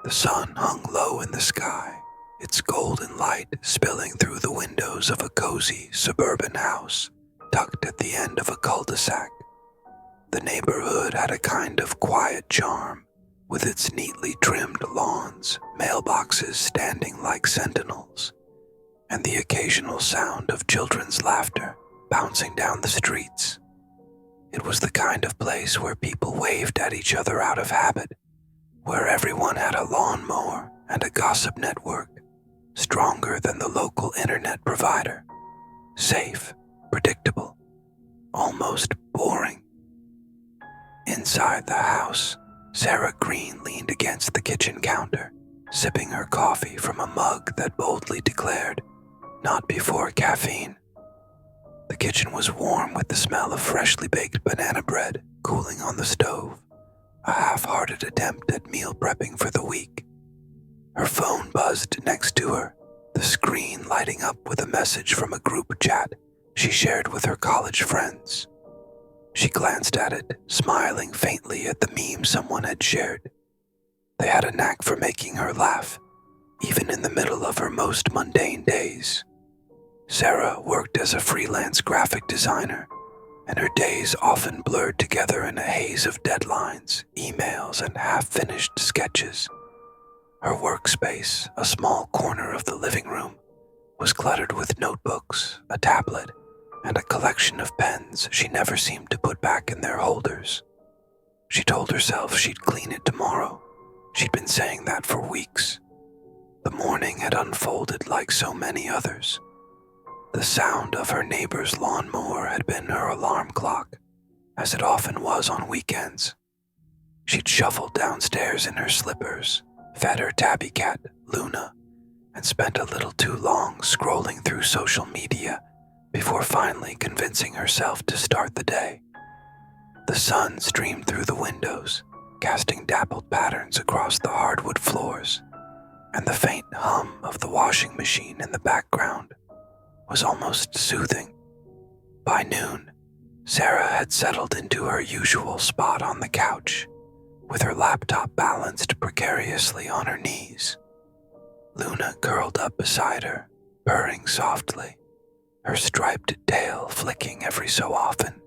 The sun hung low in the sky, its golden light spilling through the windows of a cozy suburban house tucked at the end of a cul-de-sac. The neighborhood had a kind of quiet charm, with its neatly trimmed lawns, mailboxes standing like sentinels, and the occasional sound of children's laughter bouncing down the streets. It was the kind of place where people waved at each other out of habit, where everyone had a lawnmower and a gossip network, stronger than the local internet provider. Safe, predictable, almost boring. Inside the house, Sarah Green leaned against the kitchen counter, sipping her coffee from a mug that boldly declared, "Not before caffeine." The kitchen was warm with the smell of freshly baked banana bread cooling on the stove, a half-hearted attempt at meal prepping for the week. Her phone buzzed next to her, the screen lighting up with a message from a group chat she shared with her college friends. She glanced at it, smiling faintly at the meme someone had shared. They had a knack for making her laugh, even in the middle of her most mundane days. Sarah worked as a freelance graphic designer, and her days often blurred together in a haze of deadlines, emails, and half-finished sketches. Her workspace, a small corner of the living room, was cluttered with notebooks, a tablet, and a collection of pens she never seemed to put back in their holders. She told herself she'd clean it tomorrow. She'd been saying that for weeks. The morning had unfolded like so many others. The sound of her neighbor's lawnmower had been her alarm clock, as it often was on weekends. She'd shuffled downstairs in her slippers, fed her tabby cat, Luna, and spent a little too long scrolling through social media before finally convincing herself to start the day. The sun streamed through the windows, casting dappled patterns across the hardwood floors, and the faint hum of the washing machine in the background was almost soothing. By noon, Sarah had settled into her usual spot on the couch, with her laptop balanced precariously on her knees. Luna curled up beside her, purring softly, her striped tail flicking every so often.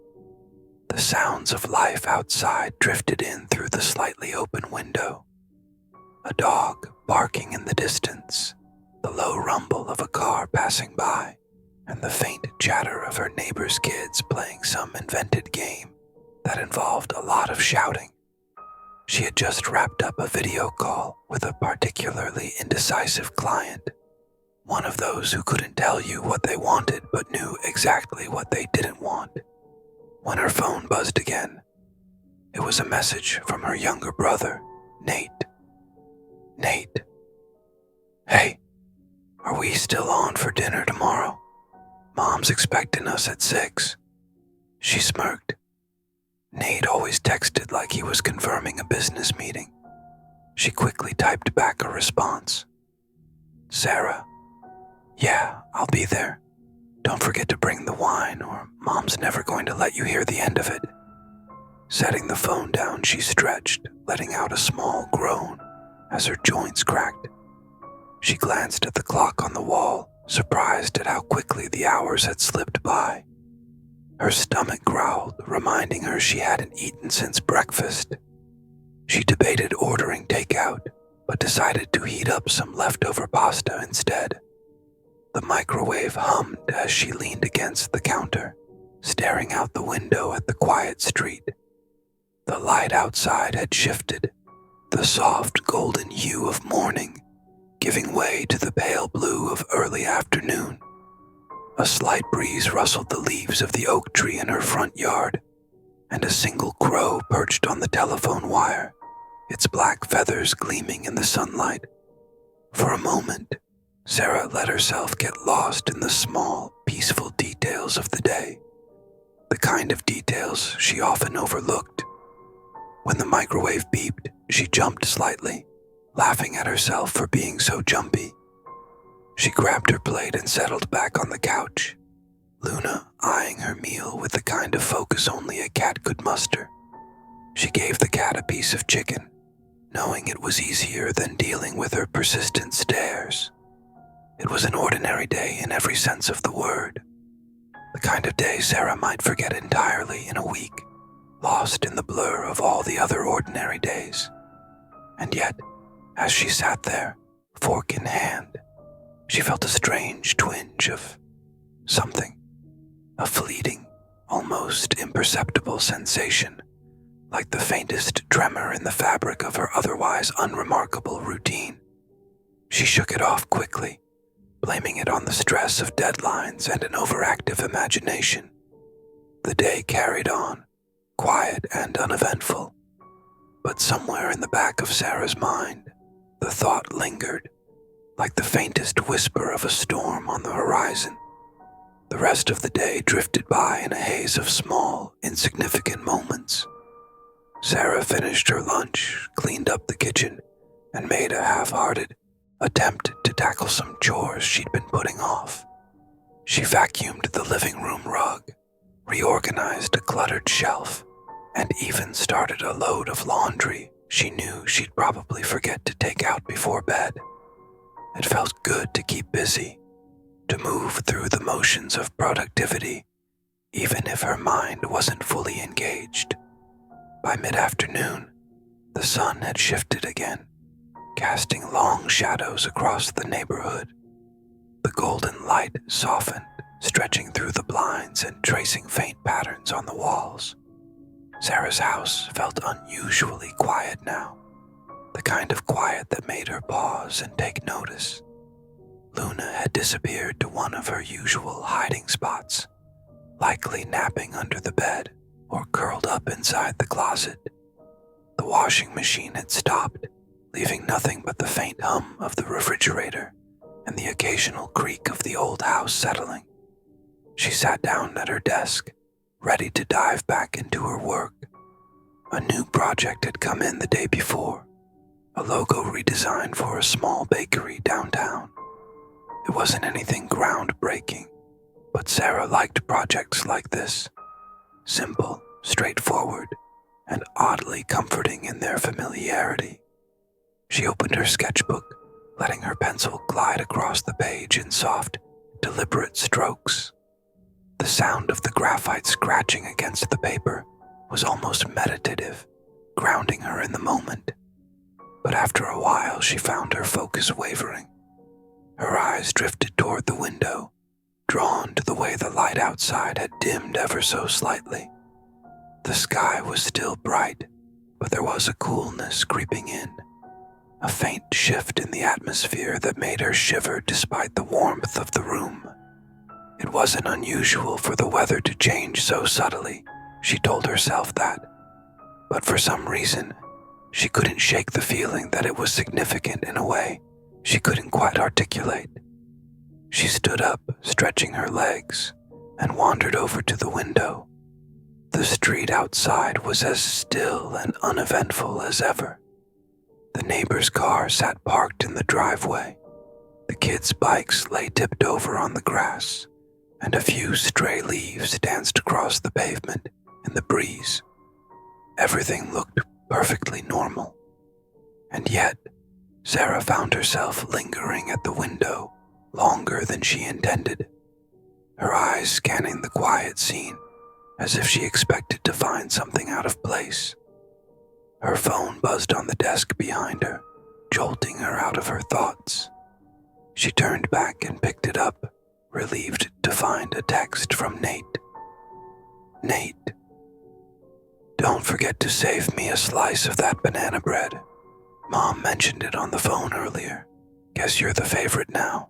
The sounds of life outside drifted in through the slightly open window. A dog barking in the distance, the low rumble of a car passing by, and the faint chatter of her neighbor's kids playing some invented game that involved a lot of shouting. She had just wrapped up a video call with a particularly indecisive client, one of those who couldn't tell you what they wanted but knew exactly what they didn't want, when her phone buzzed again. It was a message from her younger brother, Nate. "Nate. Hey, are we still on for dinner tomorrow? Mom's expecting us at 6. She smirked. Nate always texted like he was confirming a business meeting. She quickly typed back a response. "Sarah, yeah, I'll be there. Don't forget to bring the wine or Mom's never going to let you hear the end of it." Setting the phone down, she stretched, letting out a small groan as her joints cracked. She glanced at the clock on the wall, surprised at how quickly the hours had slipped by. Her stomach growled, reminding her she hadn't eaten since breakfast. She debated ordering takeout, but decided to heat up some leftover pasta instead. The microwave hummed as she leaned against the counter, staring out the window at the quiet street. The light outside had shifted, the soft golden hue of morning giving way to the pale blue of early afternoon. A slight breeze rustled the leaves of the oak tree in her front yard, and a single crow perched on the telephone wire, its black feathers gleaming in the sunlight. For a moment, Sarah let herself get lost in the small, peaceful details of the day, the kind of details she often overlooked. When the microwave beeped, she jumped slightly, laughing at herself for being so jumpy. She grabbed her plate and settled back on the couch, Luna eyeing her meal with the kind of focus only a cat could muster. She gave the cat a piece of chicken, knowing it was easier than dealing with her persistent stares. It was an ordinary day in every sense of the word. The kind of day Sarah might forget entirely in a week, lost in the blur of all the other ordinary days. And yet, as she sat there, fork in hand, she felt a strange twinge of something, a fleeting, almost imperceptible sensation, like the faintest tremor in the fabric of her otherwise unremarkable routine. She shook it off quickly, blaming it on the stress of deadlines and an overactive imagination. The day carried on, quiet and uneventful, but somewhere in the back of Sarah's mind, the thought lingered, like the faintest whisper of a storm on the horizon. The rest of the day drifted by in a haze of small, insignificant moments. Sarah finished her lunch, cleaned up the kitchen, and made a half-hearted attempt to tackle some chores she'd been putting off. She vacuumed the living room rug, reorganized a cluttered shelf, and even started a load of laundry she knew she'd probably forget to take out before bed. It felt good to keep busy, to move through the motions of productivity, even if her mind wasn't fully engaged. By mid-afternoon, the sun had shifted again, casting long shadows across the neighborhood. The golden light softened, stretching through the blinds and tracing faint patterns on the walls. Sarah's house felt unusually quiet now, the kind of quiet that made her pause and take notice. Luna had disappeared to one of her usual hiding spots, likely napping under the bed or curled up inside the closet. The washing machine had stopped, leaving nothing but the faint hum of the refrigerator and the occasional creak of the old house settling. She sat down at her desk, ready to dive back into her work. A new project had come in the day before, a logo redesign for a small bakery downtown. It wasn't anything groundbreaking, but Sarah liked projects like this. Simple, straightforward, and oddly comforting in their familiarity. She opened her sketchbook, letting her pencil glide across the page in soft, deliberate strokes. The sound of the graphite scratching against the paper was almost meditative, grounding her in the moment. But after a while, she found her focus wavering. Her eyes drifted toward the window, drawn to the way the light outside had dimmed ever so slightly. The sky was still bright, but there was a coolness creeping in, a faint shift in the atmosphere that made her shiver despite the warmth of the room. It wasn't unusual for the weather to change so subtly, she told herself that, but for some reason, she couldn't shake the feeling that it was significant in a way she couldn't quite articulate. She stood up, stretching her legs, and wandered over to the window. The street outside was as still and uneventful as ever. The neighbor's car sat parked in the driveway. The kids' bikes lay tipped over on the grass, and a few stray leaves danced across the pavement in the breeze. Everything looked perfectly normal. And yet, Sarah found herself lingering at the window longer than she intended, her eyes scanning the quiet scene as if she expected to find something out of place. Her phone buzzed on the desk behind her, jolting her out of her thoughts. She turned back and picked it up, relieved to find a text from Nate. Nate, don't forget to save me a slice of that banana bread. Mom mentioned it on the phone earlier. Guess you're the favorite now.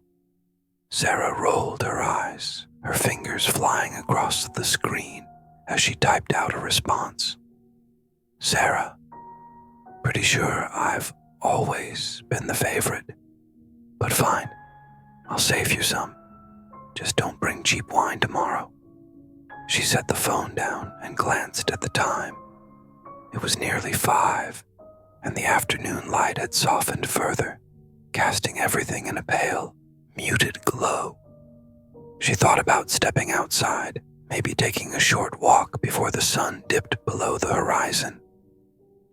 Sarah rolled her eyes, her fingers flying across the screen as she typed out a response. Sarah, pretty sure I've always been the favorite. But fine, I'll save you some. Just don't bring cheap wine tomorrow. She set the phone down and glanced at the time. It was nearly 5, and the afternoon light had softened further, casting everything in a pale, muted glow. She thought about stepping outside, maybe taking a short walk before the sun dipped below the horizon.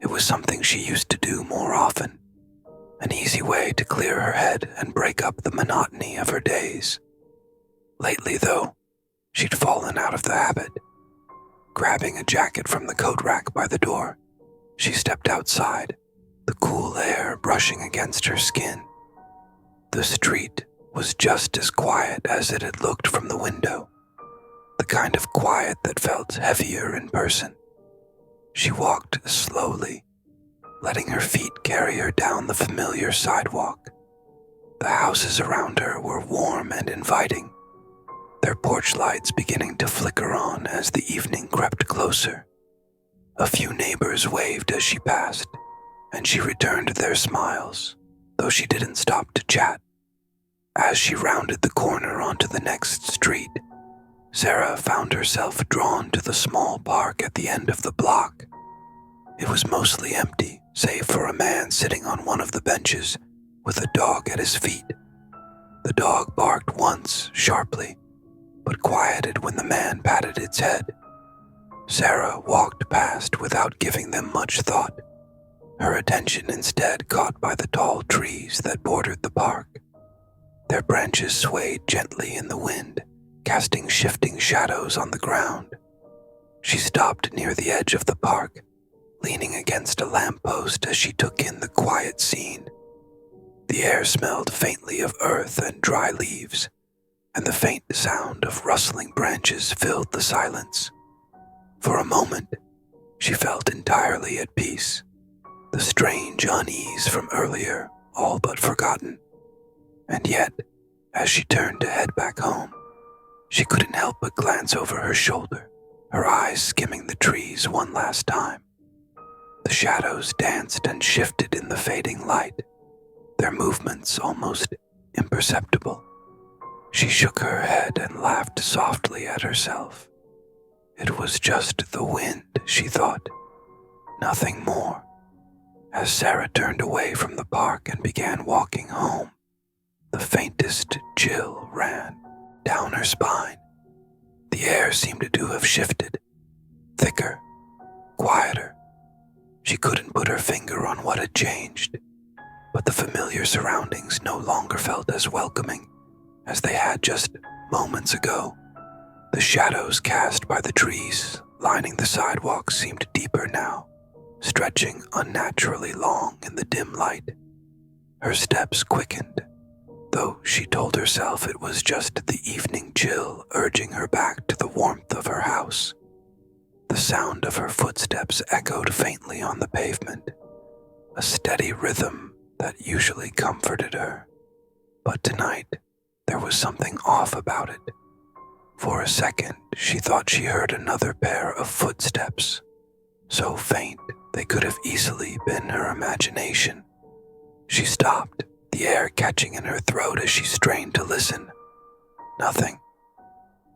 It was something she used to do more often, an easy way to clear her head and break up the monotony of her days. Lately, though, she'd fallen out of the habit. Grabbing a jacket from the coat rack by the door, she stepped outside, the cool air brushing against her skin. The street was just as quiet as it had looked from the window, the kind of quiet that felt heavier in person. She walked slowly, letting her feet carry her down the familiar sidewalk. The houses around her were warm and inviting, their porch lights beginning to flicker on as the evening crept closer. A few neighbors waved as she passed, and she returned their smiles, though she didn't stop to chat. As she rounded the corner onto the next street, Sarah found herself drawn to the small park at the end of the block. It was mostly empty, save for a man sitting on one of the benches with a dog at his feet. The dog barked once, sharply, but quieted when the man patted its head. Sarah walked past without giving them much thought, her attention instead caught by the tall trees that bordered the park. Their branches swayed gently in the wind, casting shifting shadows on the ground. She stopped near the edge of the park, leaning against a lamppost as she took in the quiet scene. The air smelled faintly of earth and dry leaves, and the faint sound of rustling branches filled the silence. For a moment, she felt entirely at peace, the strange unease from earlier all but forgotten. And yet, as she turned to head back home, she couldn't help but glance over her shoulder, her eyes skimming the trees one last time. The shadows danced and shifted in the fading light, their movements almost imperceptible. She shook her head and laughed softly at herself. It was just the wind, she thought, nothing more. As Sarah turned away from the park and began walking home, the faintest chill ran down her spine. The air seemed to have shifted, thicker, quieter. She couldn't put her finger on what had changed, but the familiar surroundings no longer felt as welcoming as they had just moments ago. The shadows cast by the trees lining the sidewalk seemed deeper now, stretching unnaturally long in the dim light. Her steps quickened, though she told herself it was just the evening chill urging her back to the warmth of her house. The sound of her footsteps echoed faintly on the pavement, a steady rhythm that usually comforted her. But tonight, there was something off about it. For a second, she thought she heard another pair of footsteps, so faint they could have easily been her imagination. She stopped, the air catching in her throat as she strained to listen. Nothing.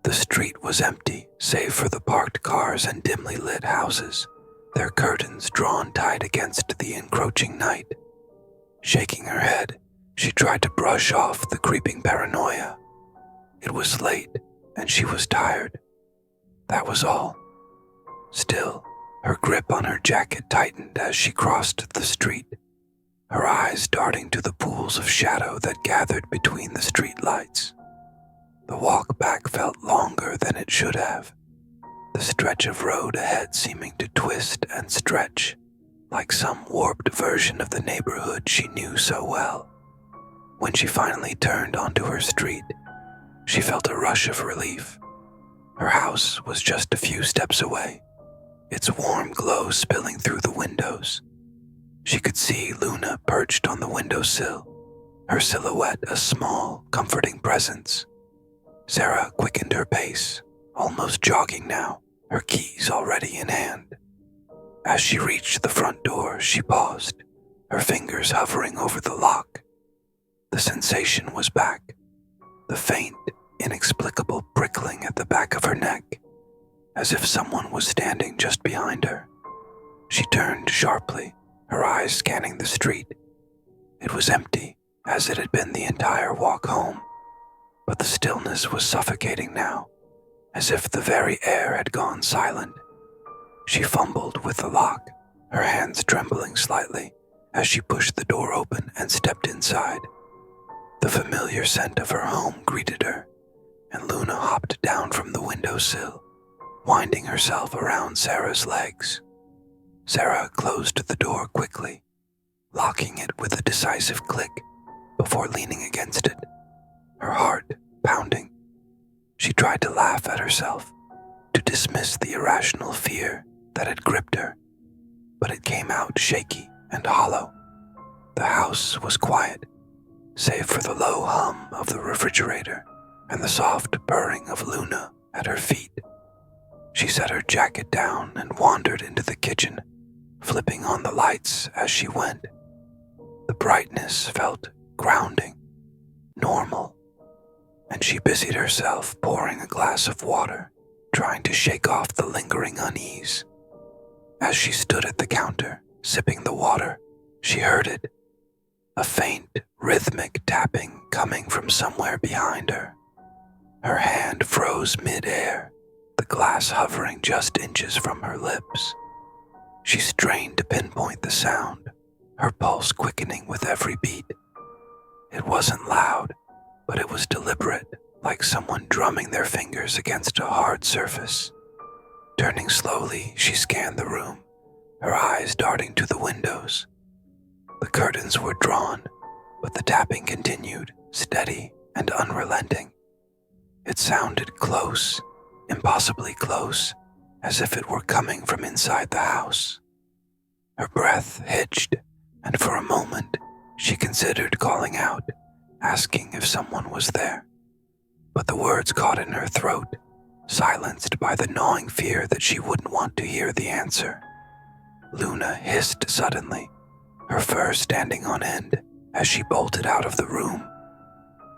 The street was empty, save for the parked cars and dimly lit houses, their curtains drawn tight against the encroaching night. Shaking her head, she tried to brush off the creeping paranoia. It was late, and she was tired. That was all. Still, her grip on her jacket tightened as she crossed the street, her eyes darting to the pools of shadow that gathered between the street lights. The walk back felt longer than it should have, the stretch of road ahead seeming to twist and stretch, like some warped version of the neighborhood she knew so well. When she finally turned onto her street, she felt a rush of relief. Her house was just a few steps away, its warm glow spilling through the windows. She could see Luna perched on the windowsill, her silhouette a small, comforting presence. Sarah quickened her pace, almost jogging now, her keys already in hand. As she reached the front door, she paused, her fingers hovering over the lock. The sensation was back, the faint, inexplicable prickling at the back of her neck, as if someone was standing just behind her. She turned sharply, her eyes scanning the street. It was empty, as it had been the entire walk home, but the stillness was suffocating now, as if the very air had gone silent. She fumbled with the lock, her hands trembling slightly as she pushed the door open and stepped inside. The familiar scent of her home greeted her, and Luna hopped down from the windowsill, winding herself around Sarah's legs. Sarah closed the door quickly, locking it with a decisive click before leaning against it, her heart pounding. She tried to laugh at herself, to dismiss the irrational fear that had gripped her, but it came out shaky and hollow. The house was quiet, save for the low hum of the refrigerator and the soft purring of Luna at her feet. She set her jacket down and wandered into the kitchen, flipping on the lights as she went. The brightness felt grounding, normal, and she busied herself pouring a glass of water, trying to shake off the lingering unease. As she stood at the counter, sipping the water, she heard it, a faint, rhythmic tapping coming from somewhere behind her. Her hand froze mid-air, the glass hovering just inches from her lips. She strained to pinpoint the sound, her pulse quickening with every beat. It wasn't loud, but it was deliberate, like someone drumming their fingers against a hard surface. Turning slowly, she scanned the room, her eyes darting to the windows. The curtains were drawn, but the tapping continued, steady and unrelenting. It sounded close, impossibly close, as if it were coming from inside the house. Her breath hitched, and for a moment, she considered calling out, asking if someone was there. But the words caught in her throat, silenced by the gnawing fear that she wouldn't want to hear the answer. Luna hissed suddenly, her fur standing on end as she bolted out of the room.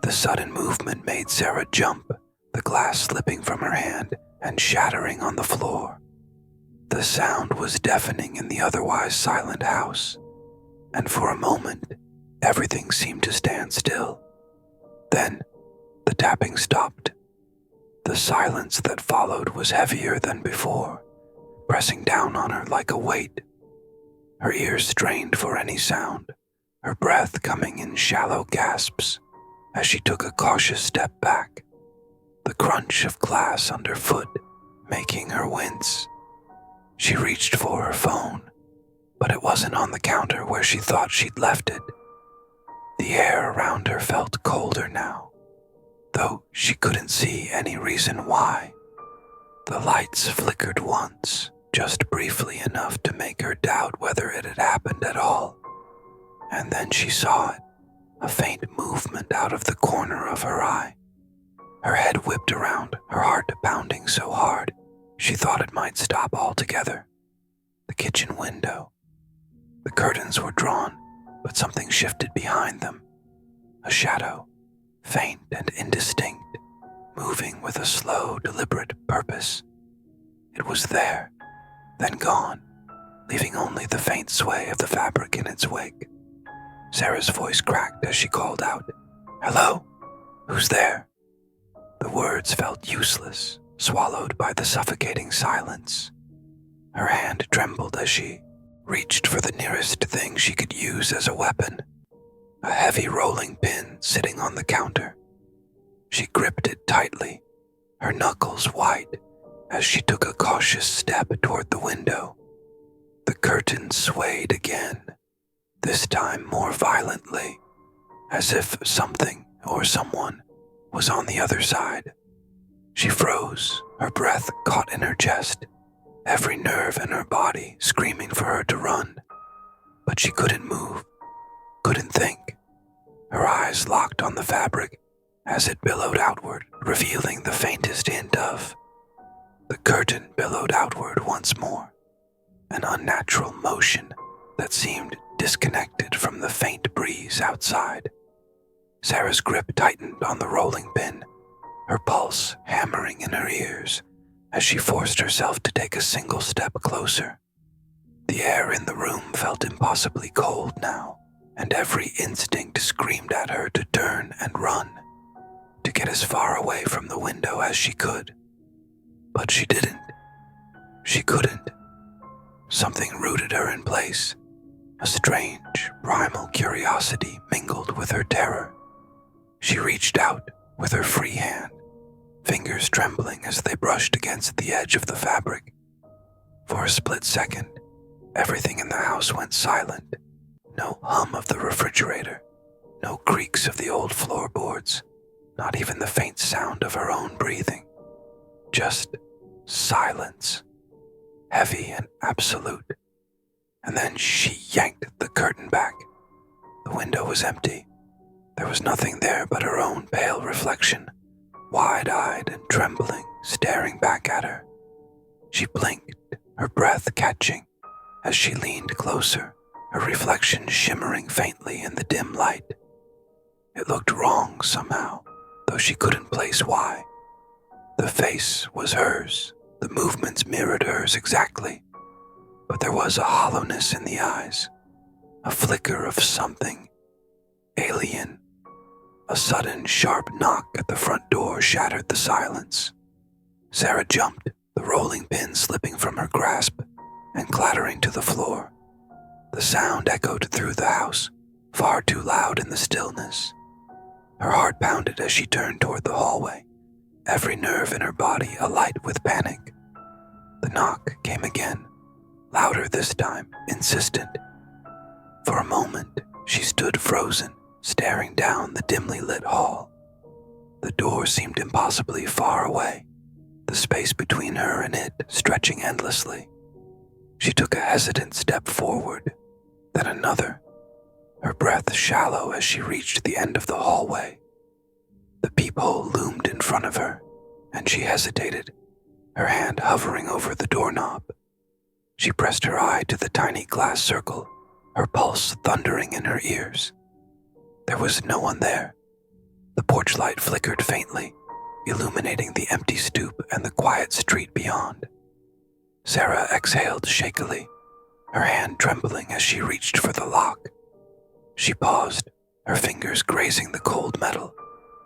The sudden movement made Sarah jump, the glass slipping from her hand and shattering on the floor. The sound was deafening in the otherwise silent house, and for a moment, everything seemed to stand still. Then, the tapping stopped. The silence that followed was heavier than before, pressing down on her like a weight. Her ears strained for any sound, her breath coming in shallow gasps as she took a cautious step back, the crunch of glass underfoot making her wince. She reached for her phone, but it wasn't on the counter where she thought she'd left it. The air around her felt colder now, though she couldn't see any reason why. The lights flickered once, just briefly enough to make her doubt whether it had happened at all. And then she saw it, a faint movement out of the corner of her eye. Her head whipped around, her heart pounding so hard she thought it might stop altogether. The kitchen window. The curtains were drawn, but something shifted behind them. A shadow, faint and indistinct, moving with a slow, deliberate purpose. It was there, then gone, leaving only the faint sway of the fabric in its wake. Sarah's voice cracked as she called out, "Hello? Who's there?" The words felt useless, swallowed by the suffocating silence. Her hand trembled as she reached for the nearest thing she could use as a weapon, a heavy rolling pin sitting on the counter. She gripped it tightly, her knuckles white, as she took a cautious step toward the window. The curtain swayed again, this time more violently, as if something or someone was on the other side. She froze, her breath caught in her chest, every nerve in her body screaming for her to run. But she couldn't move, couldn't think. Her eyes locked on the fabric as it billowed outward, revealing the faintest hint of. The curtain billowed outward once more, an unnatural motion that seemed disconnected from the faint breeze outside. Sarah's grip tightened on the rolling pin, her pulse hammering in her ears as she forced herself to take a single step closer. The air in the room felt impossibly cold now, and every instinct screamed at her to turn and run, to get as far away from the window as she could. But she didn't. She couldn't. Something rooted her in place. A strange, primal curiosity mingled with her terror. She reached out with her free hand, fingers trembling as they brushed against the edge of the fabric. For a split second, everything in the house went silent. No hum of the refrigerator, no creaks of the old floorboards, not even the faint sound of her own breathing. Just silence, heavy and absolute. And then she yanked the curtain back. The window was empty. There was nothing there but her own pale reflection, wide-eyed and trembling, staring back at her. She blinked, her breath catching, as she leaned closer, her reflection shimmering faintly in the dim light. It looked wrong somehow, though she couldn't place why. The face was hers, the movements mirrored hers exactly, but there was a hollowness in the eyes, a flicker of something alien. A sudden, sharp knock at the front door shattered the silence. Sarah jumped, the rolling pin slipping from her grasp and clattering to the floor. The sound echoed through the house, far too loud in the stillness. Her heart pounded as she turned toward the hallway, every nerve in her body alight with panic. The knock came again, louder this time, insistent. For a moment, she stood frozen, staring down the dimly lit hall. The door seemed impossibly far away, the space between her and it stretching endlessly. She took a hesitant step forward, then another, her breath shallow as she reached the end of the hallway. The peephole loomed in front of her, and she hesitated, her hand hovering over the doorknob. She pressed her eye to the tiny glass circle, her pulse thundering in her ears. There was no one there. The porch light flickered faintly, illuminating the empty stoop and the quiet street beyond. Sarah exhaled shakily, her hand trembling as she reached for the lock. She paused, her fingers grazing the cold metal,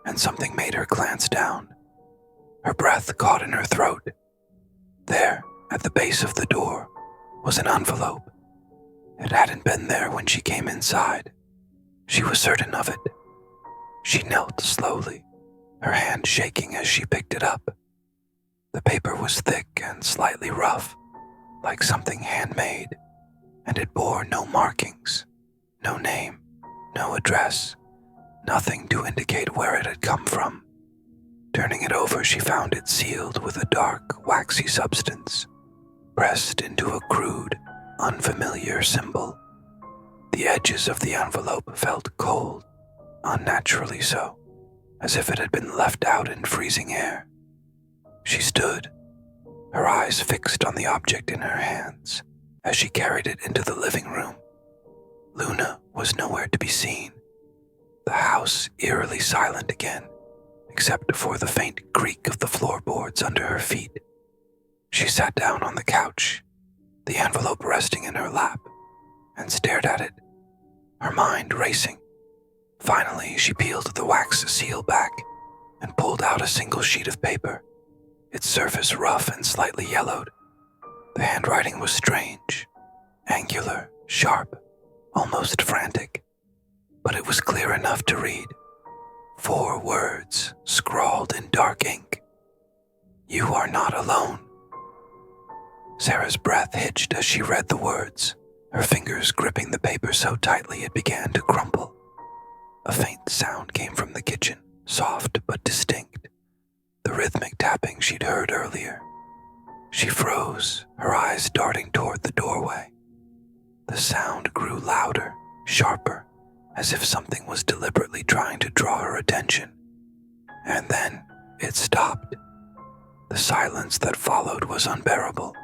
and something made her glance down. Her breath caught in her throat. There, at the base of the door, was an envelope. It hadn't been there when she came inside. She was certain of it. She knelt slowly, her hand shaking as she picked it up. The paper was thick and slightly rough, like something handmade, and it bore no markings, no name, no address, nothing to indicate where it had come from. Turning it over, she found it sealed with a dark, waxy substance, pressed into a crude, unfamiliar symbol. The edges of the envelope felt cold, unnaturally so, as if it had been left out in freezing air. She stood, her eyes fixed on the object in her hands, as she carried it into the living room. Luna was nowhere to be seen. The house eerily silent again, except for the faint creak of the floorboards under her feet. She sat down on the couch, the envelope resting in her lap, and stared at it, her mind racing. Finally, she peeled the wax seal back and pulled out a single sheet of paper, its surface rough and slightly yellowed. The handwriting was strange, angular, sharp, almost frantic, but it was clear enough to read. 4 words scrawled in dark ink. "You are not alone." Sarah's breath hitched as she read the words, her fingers gripping the paper so tightly it began to crumple. A faint sound came from the kitchen, soft but distinct, the rhythmic tapping she'd heard earlier. She froze, her eyes darting toward the doorway. The sound grew louder, sharper, as if something was deliberately trying to draw her attention. And then it stopped. The silence that followed was unbearable,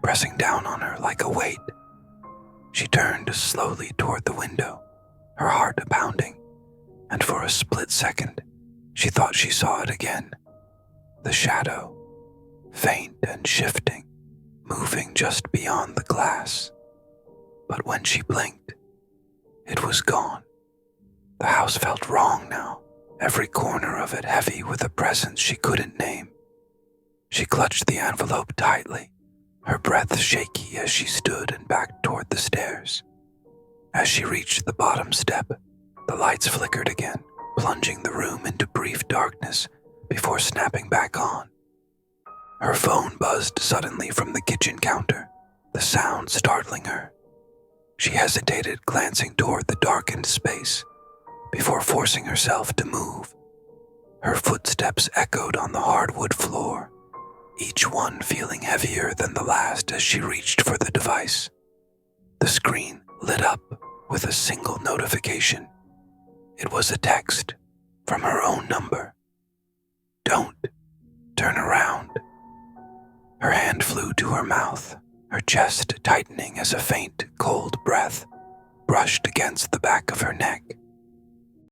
pressing down on her like a weight. She turned slowly toward the window, her heart pounding, and for a split second, she thought she saw it again. The shadow, faint and shifting, moving just beyond the glass. But when she blinked, it was gone. The house felt wrong now, every corner of it heavy with a presence she couldn't name. She clutched the envelope tightly, her breath shaky as she stood and backed toward the stairs. As she reached the bottom step, the lights flickered again, plunging the room into brief darkness before snapping back on. Her phone buzzed suddenly from the kitchen counter, the sound startling her. She hesitated, glancing toward the darkened space before forcing herself to move. Her footsteps echoed on the hardwood floor, each one feeling heavier than the last as she reached for the device. The screen lit up with a single notification. It was a text from her own number. "Don't turn around." Her hand flew to her mouth, her chest tightening as a faint, cold breath brushed against the back of her neck.